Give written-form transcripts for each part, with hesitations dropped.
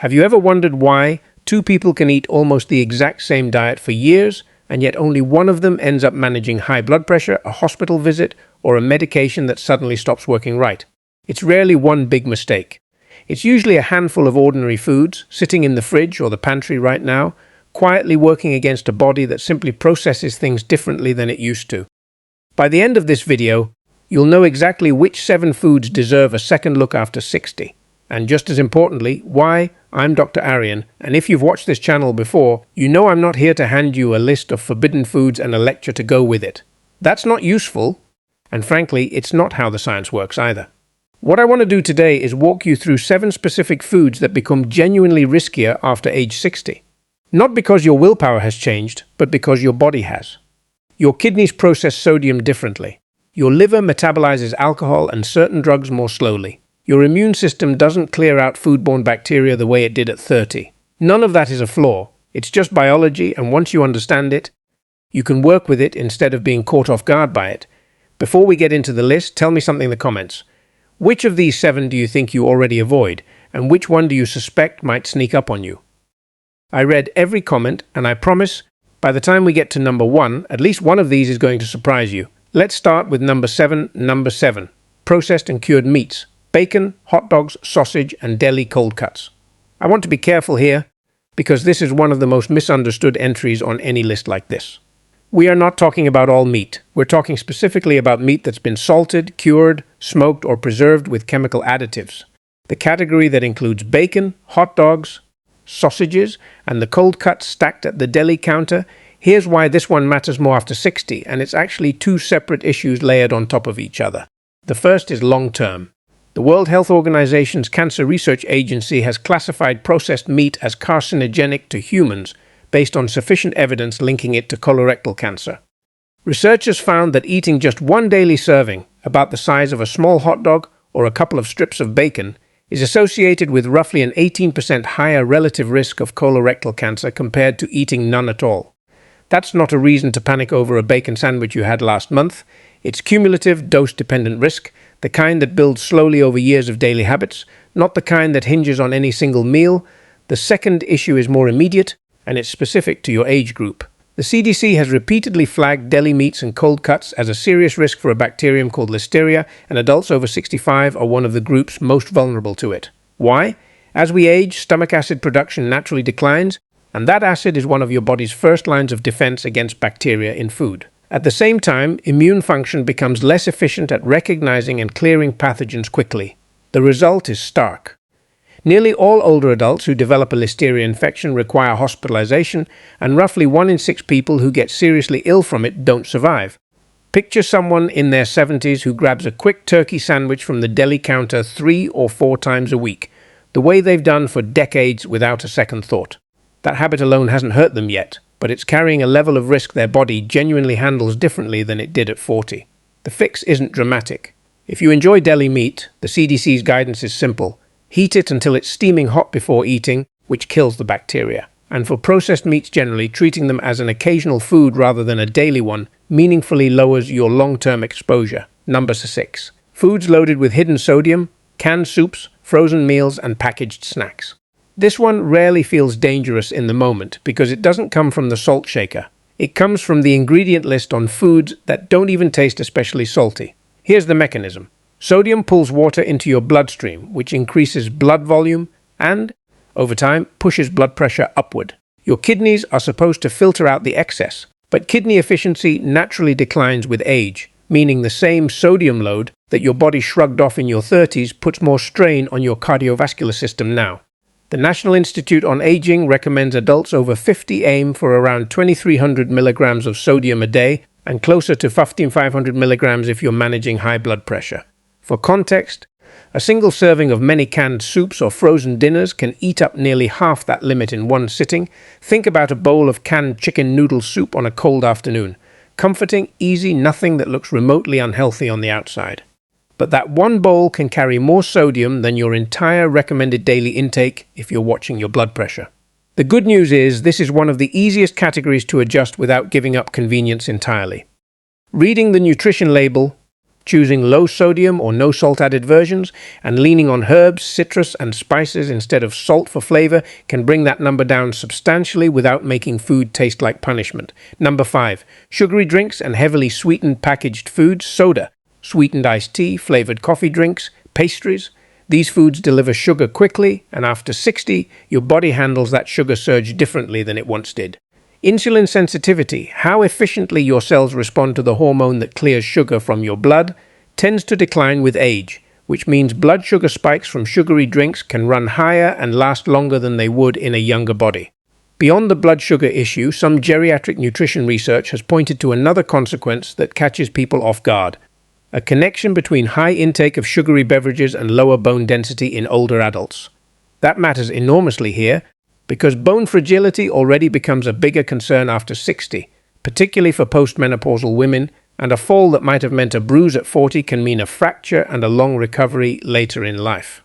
Have you ever wondered why two people can eat almost the exact same diet for years, and yet only one of them ends up managing high blood pressure, a hospital visit, or a medication that suddenly stops working right? It's rarely one big mistake. It's usually a handful of ordinary foods sitting in the fridge or the pantry right now, quietly working against a body that simply processes things differently than it used to. By the end of this video, you'll know exactly which 7 foods deserve a second look after 60. And just as importantly, why. I'm Dr. Aryan, and if you've watched this channel before, you know I'm not here to hand you a list of forbidden foods and a lecture to go with it. That's not useful, and frankly, it's not how the science works either. What I want to do today is walk you through 7 specific foods that become genuinely riskier after age 60. Not because your willpower has changed, but because your body has. Your kidneys process sodium differently. Your liver metabolizes alcohol and certain drugs more slowly. Your immune system doesn't clear out foodborne bacteria the way it did at 30. None of that is a flaw. It's just biology, and once you understand it, you can work with it instead of being caught off guard by it. Before we get into the list, tell me something in the comments. Which of these 7 do you think you already avoid, and which one do you suspect might sneak up on you? I read every comment, and I promise, by the time we get to number 1, at least one of these is going to surprise you. Let's start with number 7, processed and cured meats. Bacon, hot dogs, sausage, and deli cold cuts. I want to be careful here, because this is one of the most misunderstood entries on any list like this. We are not talking about all meat. We're talking specifically about meat that's been salted, cured, smoked, or preserved with chemical additives. The category that includes bacon, hot dogs, sausages, and the cold cuts stacked at the deli counter. Here's why this one matters more after 60, and it's actually 2 separate issues layered on top of each other. The first is long-term. The World Health Organization's Cancer Research Agency has classified processed meat as carcinogenic to humans based on sufficient evidence linking it to colorectal cancer. Researchers found that eating just one daily serving, about the size of a small hot dog or a couple of strips of bacon, is associated with roughly an 18% higher relative risk of colorectal cancer compared to eating none at all. That's not a reason to panic over a bacon sandwich you had last month. It's cumulative, dose-dependent risk, the kind that builds slowly over years of daily habits, not the kind that hinges on any single meal. The second issue is more immediate, and it's specific to your age group. The CDC has repeatedly flagged deli meats and cold cuts as a serious risk for a bacterium called Listeria, and adults over 65 are one of the groups most vulnerable to it. Why? As we age, stomach acid production naturally declines, and that acid is one of your body's first lines of defense against bacteria in food. At the same time, immune function becomes less efficient at recognizing and clearing pathogens quickly. The result is stark. Nearly all older adults who develop a Listeria infection require hospitalization, and roughly 1 in 6 people who get seriously ill from it don't survive. Picture someone in their 70s who grabs a quick turkey sandwich from the deli counter 3 or 4 times a week, the way they've done for decades without a second thought. That habit alone hasn't hurt them yet, but it's carrying a level of risk their body genuinely handles differently than it did at 40. The fix isn't dramatic. If you enjoy deli meat, the CDC's guidance is simple. Heat it until it's steaming hot before eating, which kills the bacteria. And for processed meats generally, treating them as an occasional food rather than a daily one meaningfully lowers your long-term exposure. Number 6. Foods loaded with hidden sodium, canned soups, frozen meals, and packaged snacks. This one rarely feels dangerous in the moment because it doesn't come from the salt shaker. It comes from the ingredient list on foods that don't even taste especially salty. Here's the mechanism. Sodium pulls water into your bloodstream, which increases blood volume and, over time, pushes blood pressure upward. Your kidneys are supposed to filter out the excess, but kidney efficiency naturally declines with age, meaning the same sodium load that your body shrugged off in your 30s puts more strain on your cardiovascular system now. The National Institute on Aging recommends adults over 50 aim for around 2,300 milligrams of sodium a day and closer to 1,500 milligrams if you're managing high blood pressure. For context, a single serving of many canned soups or frozen dinners can eat up nearly half that limit in one sitting. Think about a bowl of canned chicken noodle soup on a cold afternoon. Comforting, easy, nothing that looks remotely unhealthy on the outside. But that one bowl can carry more sodium than your entire recommended daily intake if you're watching your blood pressure. The good news is this is one of the easiest categories to adjust without giving up convenience entirely. Reading the nutrition label, choosing low sodium or no salt added versions, and leaning on herbs, citrus, and spices instead of salt for flavor can bring that number down substantially without making food taste like punishment. Number 5. Sugary drinks and heavily sweetened packaged foods, soda, sweetened iced tea, flavored coffee drinks, pastries. These foods deliver sugar quickly, and after 60, your body handles that sugar surge differently than it once did. Insulin sensitivity, how efficiently your cells respond to the hormone that clears sugar from your blood, tends to decline with age, which means blood sugar spikes from sugary drinks can run higher and last longer than they would in a younger body. Beyond the blood sugar issue, some geriatric nutrition research has pointed to another consequence that catches people off guard: a connection between high intake of sugary beverages and lower bone density in older adults. That matters enormously here, because bone fragility already becomes a bigger concern after 60, particularly for postmenopausal women, and a fall that might have meant a bruise at 40 can mean a fracture and a long recovery later in life.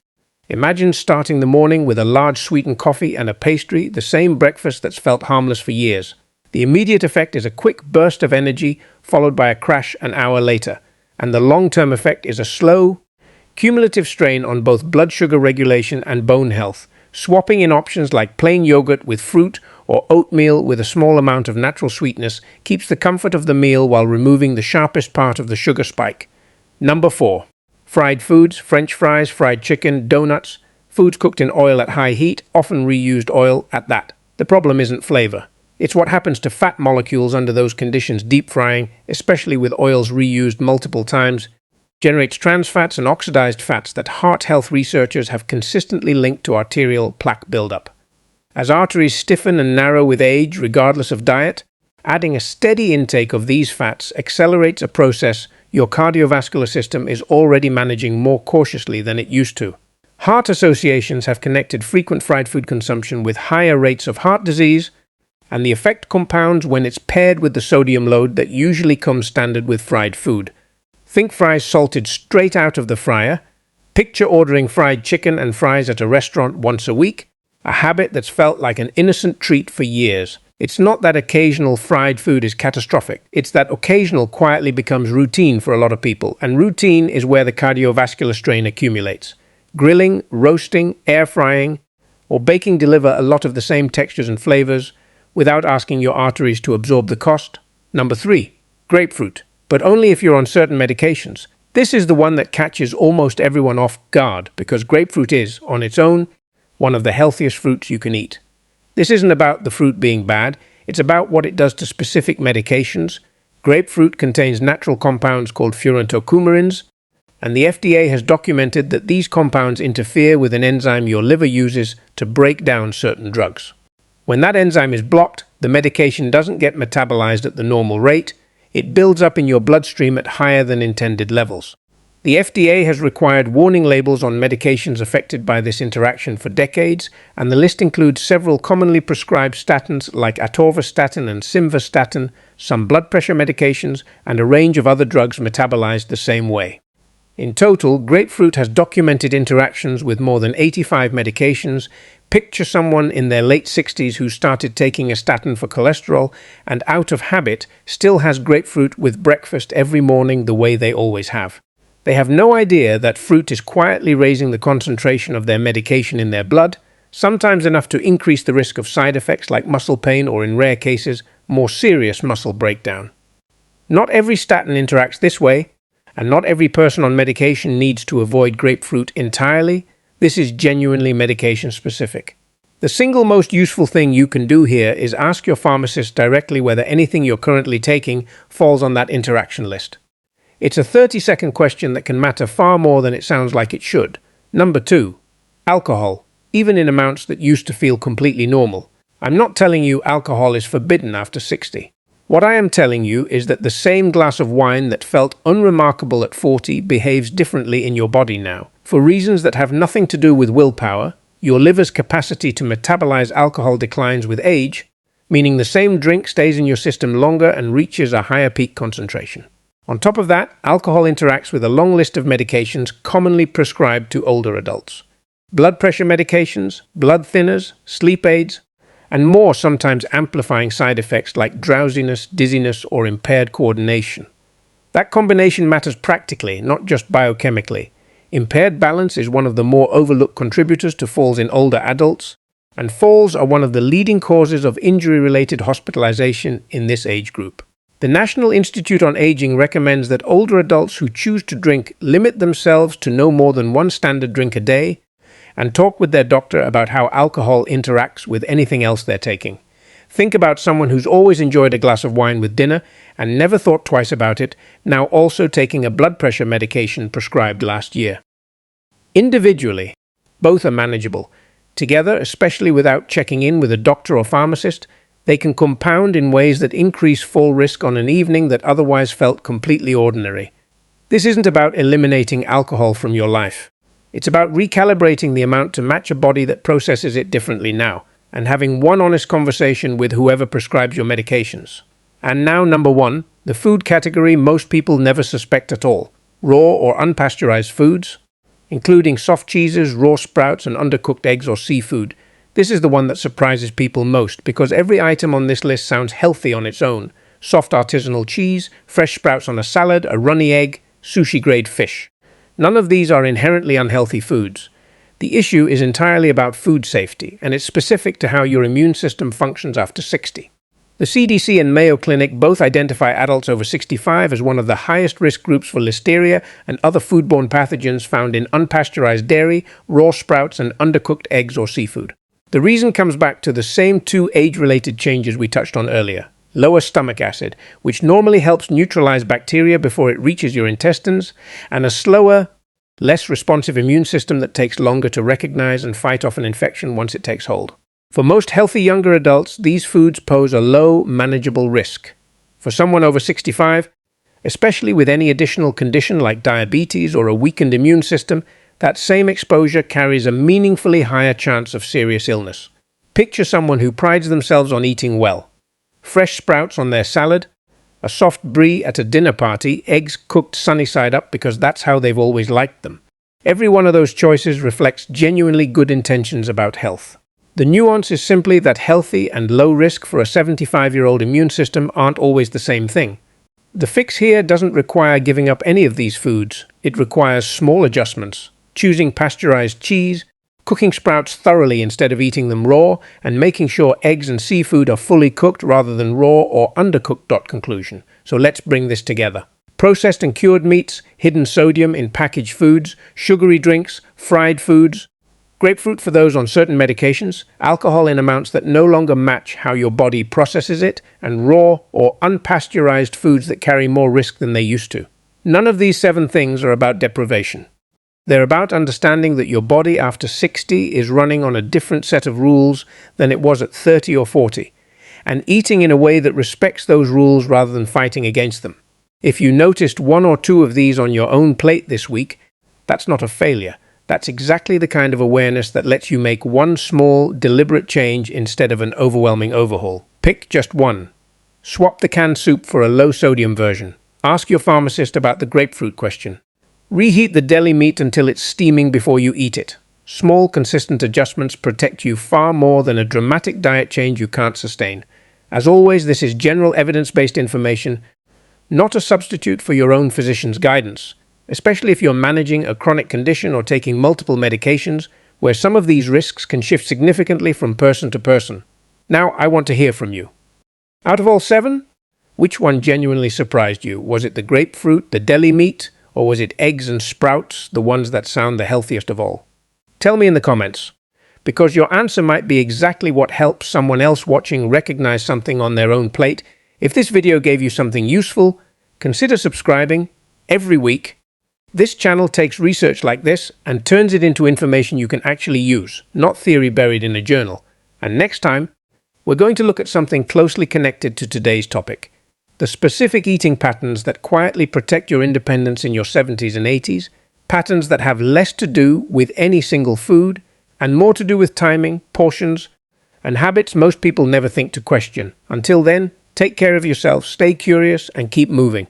Imagine starting the morning with a large sweetened coffee and a pastry, the same breakfast that's felt harmless for years. The immediate effect is a quick burst of energy, followed by a crash an hour later, and the long-term effect is a slow, cumulative strain on both blood sugar regulation and bone health. Swapping in options like plain yogurt with fruit or oatmeal with a small amount of natural sweetness keeps the comfort of the meal while removing the sharpest part of the sugar spike. Number 4. Fried foods, French fries, fried chicken, donuts, foods cooked in oil at high heat, often reused oil at that. The problem isn't flavor. It's what happens to fat molecules under those conditions. Deep frying, especially with oils reused multiple times, generates trans fats and oxidized fats that heart health researchers have consistently linked to arterial plaque buildup. As arteries stiffen and narrow with age, regardless of diet, adding a steady intake of these fats accelerates a process your cardiovascular system is already managing more cautiously than it used to. Heart associations have connected frequent fried food consumption with higher rates of heart disease, and the effect compounds when it's paired with the sodium load that usually comes standard with fried food. Think fries salted straight out of the fryer. Picture ordering fried chicken and fries at a restaurant once a week, a habit that's felt like an innocent treat for years. It's not that occasional fried food is catastrophic. It's that occasional quietly becomes routine for a lot of people, and routine is where the cardiovascular strain accumulates. Grilling, roasting, air frying, or baking deliver a lot of the same textures and flavors without asking your arteries to absorb the cost. Number 3. Grapefruit. But only if you're on certain medications. This is the one that catches almost everyone off guard because grapefruit is, on its own, one of the healthiest fruits you can eat. This isn't about the fruit being bad, it's about what it does to specific medications. Grapefruit contains natural compounds called furantocoumarins, and the FDA has documented that these compounds interfere with an enzyme your liver uses to break down certain drugs. When that enzyme is blocked, the medication doesn't get metabolized at the normal rate. It builds up in your bloodstream at higher than intended levels. The FDA has required warning labels on medications affected by this interaction for decades, and the list includes several commonly prescribed statins like atorvastatin and simvastatin, some blood pressure medications, and a range of other drugs metabolized the same way. In total, grapefruit has documented interactions with more than 85 medications. Picture someone in their late 60s who started taking a statin for cholesterol and out of habit still has grapefruit with breakfast every morning the way they always have. They have no idea that fruit is quietly raising the concentration of their medication in their blood, sometimes enough to increase the risk of side effects like muscle pain or, in rare cases, more serious muscle breakdown. Not every statin interacts this way, and not every person on medication needs to avoid grapefruit entirely. This is genuinely medication specific. The single most useful thing you can do here is ask your pharmacist directly whether anything you're currently taking falls on that interaction list. It's a 30-second question that can matter far more than it sounds like it should. Number 2. Alcohol, even in amounts that used to feel completely normal. I'm not telling you alcohol is forbidden after 60. What I am telling you is that the same glass of wine that felt unremarkable at 40 behaves differently in your body now. For reasons that have nothing to do with willpower, your liver's capacity to metabolize alcohol declines with age, meaning the same drink stays in your system longer and reaches a higher peak concentration. On top of that, alcohol interacts with a long list of medications commonly prescribed to older adults. Blood pressure medications, blood thinners, sleep aids, and more, sometimes amplifying side effects like drowsiness, dizziness, or impaired coordination. That combination matters practically, not just biochemically. Impaired balance is one of the more overlooked contributors to falls in older adults, and falls are one of the leading causes of injury-related hospitalization in this age group. The National Institute on Aging recommends that older adults who choose to drink limit themselves to no more than one standard drink a day and talk with their doctor about how alcohol interacts with anything else they're taking. Think about someone who's always enjoyed a glass of wine with dinner and never thought twice about it, now also taking a blood pressure medication prescribed last year. Individually, both are manageable. Together, especially without checking in with a doctor or pharmacist, they can compound in ways that increase fall risk on an evening that otherwise felt completely ordinary. This isn't about eliminating alcohol from your life. It's about recalibrating the amount to match a body that processes it differently now, and having one honest conversation with whoever prescribes your medications. And now, number 1, the food category most people never suspect at all: raw or unpasteurized foods, including soft cheeses, raw sprouts, and undercooked eggs or seafood. This is the one that surprises people most because every item on this list sounds healthy on its own: soft artisanal cheese, fresh sprouts on a salad, a runny egg, sushi-grade fish. None of these are inherently unhealthy foods. The issue is entirely about food safety, and it's specific to how your immune system functions after 60. The CDC and Mayo Clinic both identify adults over 65 as one of the highest risk groups for listeria and other foodborne pathogens found in unpasteurized dairy, raw sprouts, and undercooked eggs or seafood. The reason comes back to the same two age-related changes we touched on earlier: lower stomach acid, which normally helps neutralize bacteria before it reaches your intestines, and a slower, less responsive immune system that takes longer to recognize and fight off an infection once it takes hold. For most healthy younger adults, these foods pose a low, manageable risk. For someone over 65, especially with any additional condition like diabetes or a weakened immune system, that same exposure carries a meaningfully higher chance of serious illness. Picture someone who prides themselves on eating well: fresh sprouts on their salad, a soft brie at a dinner party, eggs cooked sunny side up because that's how they've always liked them. Every one of those choices reflects genuinely good intentions about health. The nuance is simply that healthy and low risk for a 75-year-old immune system aren't always the same thing. The fix here doesn't require giving up any of these foods. It requires small adjustments: choosing pasteurized cheese, cooking sprouts thoroughly instead of eating them raw, and making sure eggs and seafood are fully cooked rather than raw or undercooked. Conclusion. So let's bring this together. Processed and cured meats, hidden sodium in packaged foods, sugary drinks, fried foods, grapefruit for those on certain medications, alcohol in amounts that no longer match how your body processes it, and raw or unpasteurized foods that carry more risk than they used to. None of these 7 things are about deprivation. They're about understanding that your body after 60 is running on a different set of rules than it was at 30 or 40, and eating in a way that respects those rules rather than fighting against them. If you noticed 1 or 2 of these on your own plate this week, that's not a failure. That's exactly the kind of awareness that lets you make one small, deliberate change instead of an overwhelming overhaul. Pick just one. Swap the canned soup for a low-sodium version. Ask your pharmacist about the grapefruit question. Reheat the deli meat until it's steaming before you eat it. Small, consistent adjustments protect you far more than a dramatic diet change you can't sustain. As always, this is general evidence-based information, not a substitute for your own physician's guidance, especially if you're managing a chronic condition or taking multiple medications, where some of these risks can shift significantly from person to person. Now, I want to hear from you. Out of all 7, which one genuinely surprised you? Was it the grapefruit, the deli meat, or was it eggs and sprouts, the ones that sound the healthiest of all? Tell me in the comments, because your answer might be exactly what helps someone else watching recognize something on their own plate. If this video gave you something useful, consider subscribing. Every week, this channel takes research like this and turns it into information you can actually use, not theory buried in a journal. And next time, we're going to look at something closely connected to today's topic: the specific eating patterns that quietly protect your independence in your 70s and 80s, patterns that have less to do with any single food and more to do with timing, portions, and habits most people never think to question. Until then, take care of yourself, stay curious, and keep moving.